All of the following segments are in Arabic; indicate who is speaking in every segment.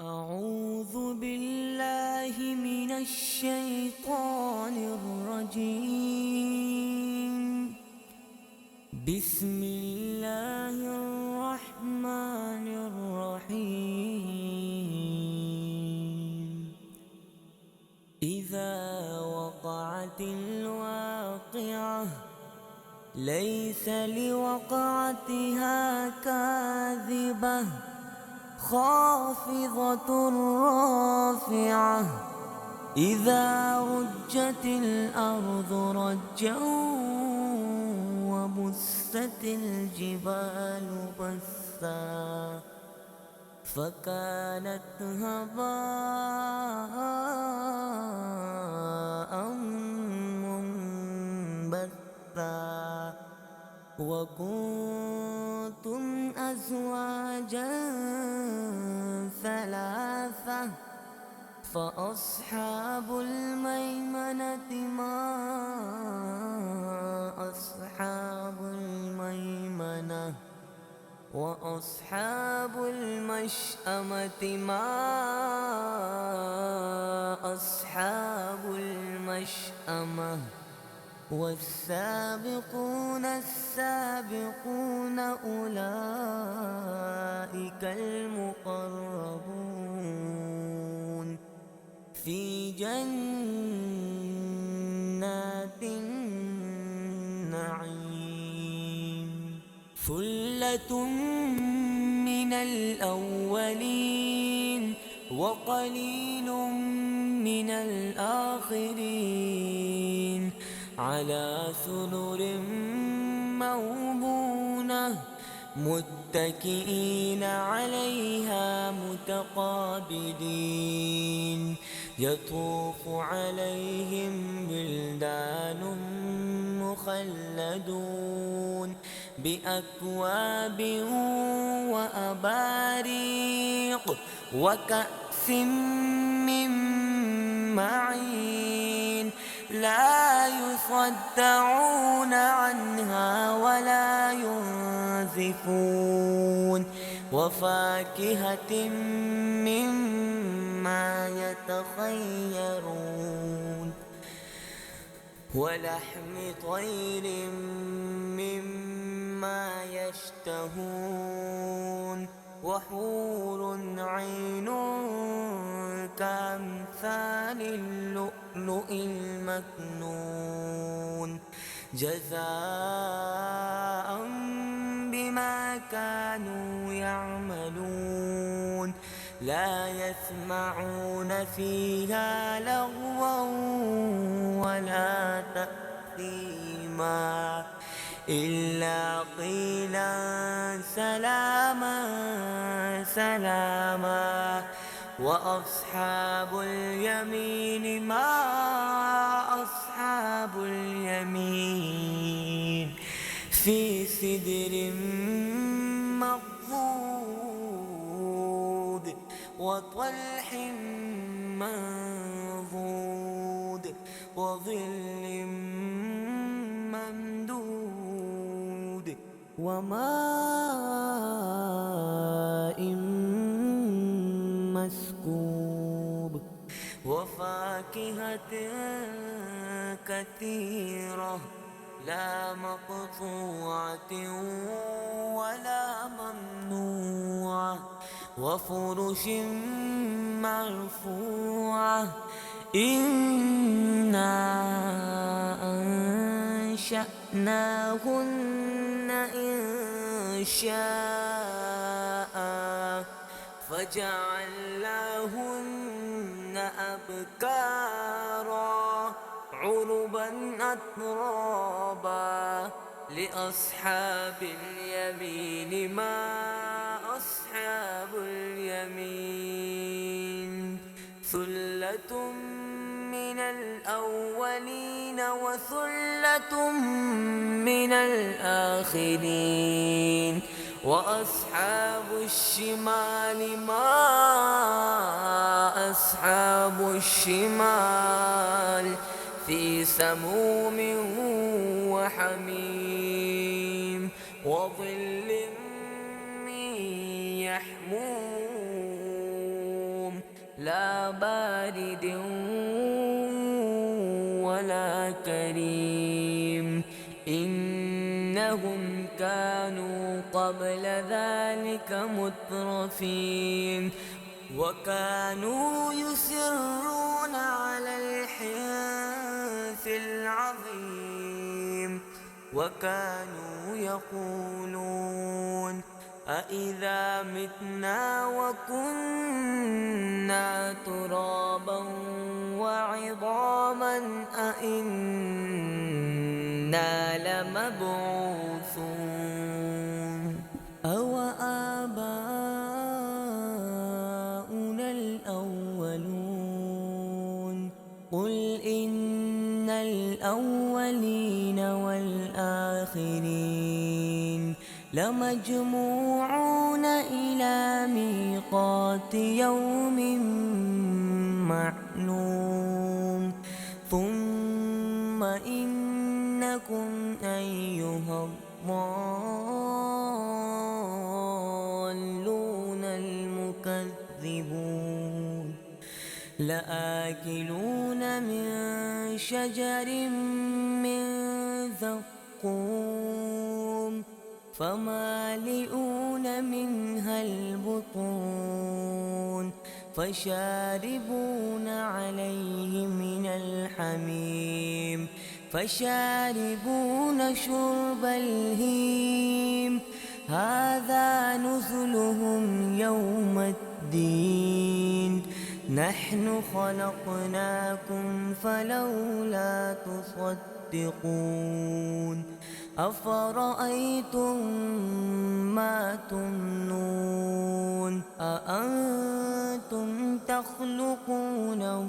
Speaker 1: أعوذ بالله من الشيطان الرجيم. بسم الله الرحمن الرحيم. إذا وقعت الواقعة ليس لوقعتها كاذبة خافضة رافعة إذا رجت الأرض رجا وبست الجبال بسا فكانت هباء منبثا وكنتم أزواجا ثلاثة فأصحاب الميمنة ما أصحاب الميمنة وأصحاب المشأمة ما أصحاب المشأمة والسابقون السابقون أولئك المقربون في جنات النعيم ثلة من الأولين وقليل من الآخرين على سرر موضونة متكئين عليها متقابلين يطوف عليهم ولدان مخلدون بأكواب وأباريق وكأس من معين لا يصدعون عنها ولا ينزفون وفاكهة مما يتخيرون ولحم طير مما يشتهون وحور عين كأمثال اللؤلؤ المكنون جزاء بما كانوا يعملون لا يسمعون فيها لغوا ولا تأثيما إلا قيلا سلاما سلاما وأصحاب اليمين ما أصحاب اليمين في سدر مخضود وطلح منضود وظل ممدود وماء مسكوب وفاكهة كثيرة لا مقطوعة ولا ممنوعة وفرش مرفوعة إنا أنشأناهن إنشاء فجعلناهن أبكارا عربا أترابا لأصحاب اليمين ما أصحاب اليمين ثلة من الأولين وثلة من الآخرين وأصحاب الشمال ما أصحاب الشمال في سموم وحميم وظل من يحموم لا بارد ولا كريم إنهم كانوا قبل ذلك مترفين وكانوا يصرون على الحنث العظيم وكانوا يقولون أإذا متنا وكنا ترابا وعظاما أإنا لمبعوثون أو آباؤنا الأولون قل إن الأولين والآخرين لمجموعون إلى ميقات يوم معلوم ثم إنكم أيها الضالون المكذبون لآكلون من شجر من زقوم فمالئون منها البطون فشاربون عليه من الحميم فشاربون شرب الهيم هذا نزلهم يوم الدين نحن خلقناكم فلولا تصدقون أفرأيتم ما تمنون أأنتم تخلقونه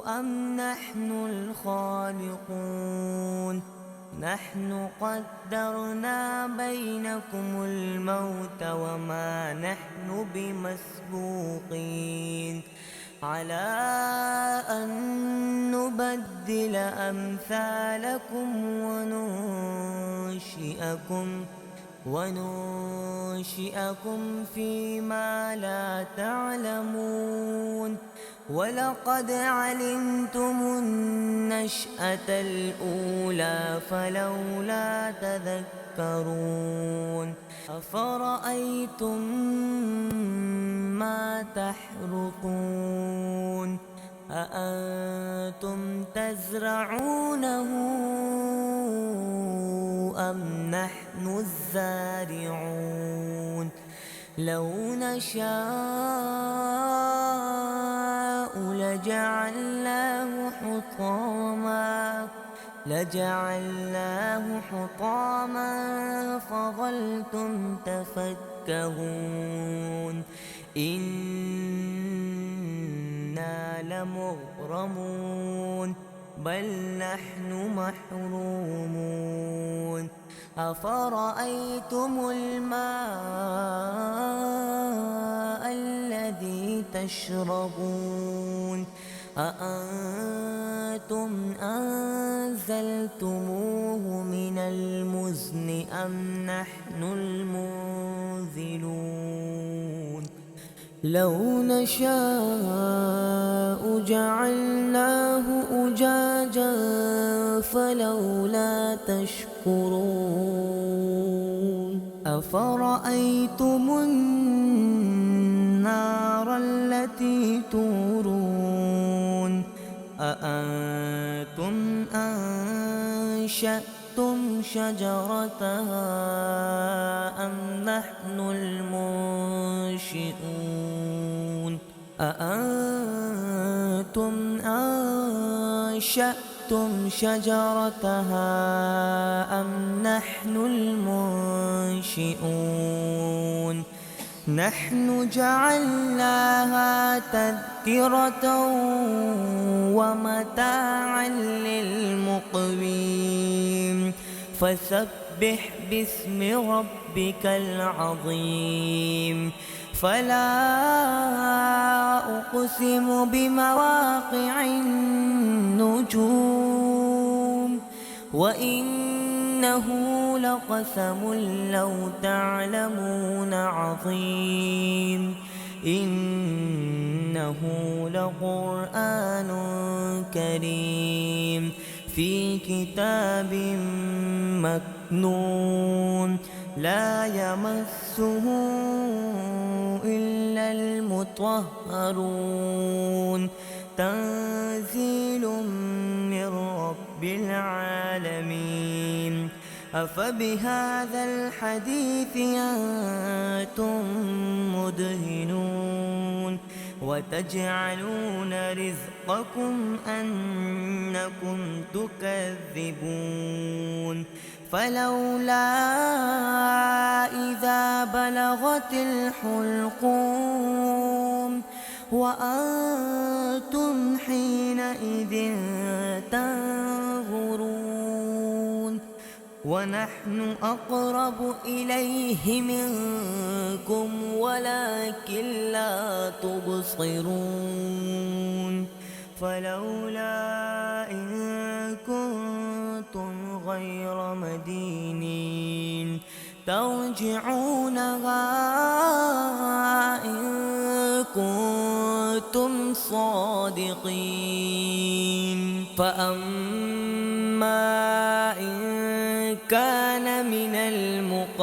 Speaker 1: أم نحن الخالقون نحن قدرنا بينكم الموت وما نحن بمسبوقين على أن نبدل أمثالكم وننشئكم فيما لا تعلمون ولقد علمتم النشأة الأولى فلولا تذكرون أفرأيتم ما تحرثون أأنتم تزرعونه أم نحن الزارعون لو نشاء لجعلناه حطاما فظلتم تفكهون إنا لمغرمون بل نحن محرومون أفرأيتم الماء الذي تشربون أأنتم أنزلتموه من المزن أم نحن المنزلون لو نشاء جعلناه أجاجا فلولا تشكرون أفرأيتم النار التي تورون أأنتم أنشأتم شجرتها أم نحن المنشئون أأنتم أنشأتم شجرتها أم نحن المنشئون نحن جعلناها تذكرة ومتاعا للمقوين فسبح باسم ربك العظيم فلا أقسم بمواقع النجوم وإنه لقسم لو تعلمون عظيم إنه لقرآن كريم في كتاب مكنون لا يمسه إلا المطهرون تنزيل من رب العالمين أفبهذا الحديث أنتم مدهنون وتجعلون رزقكم أنكم تكذبون فلولا إذا بلغت الحلقوم وأنتم حينئذ تنظرون ونحن أقرب إليه منكم ولكن لا تبصرون فلولا إن كنتم غير مدينين ترجعونها إن كنتم صادقين فأما إن كان من المقربين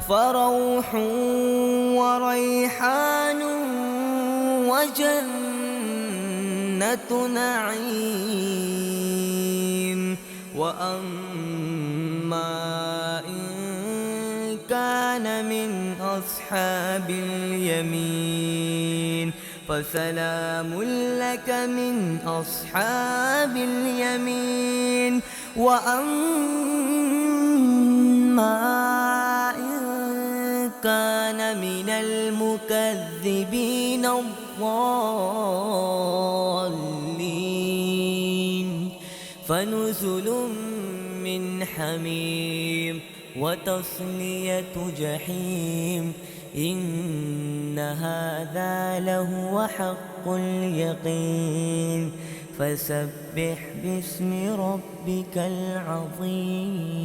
Speaker 1: فروح وريحان وجنة نعيم وأما إن كان من أصحاب اليمين فسلام لك من أصحاب اليمين وأما إن كان من المكذبين الضالين فنزل من حميم وتصلية جحيم إن هذا لهو حق اليقين فسبح باسم ربك العظيم.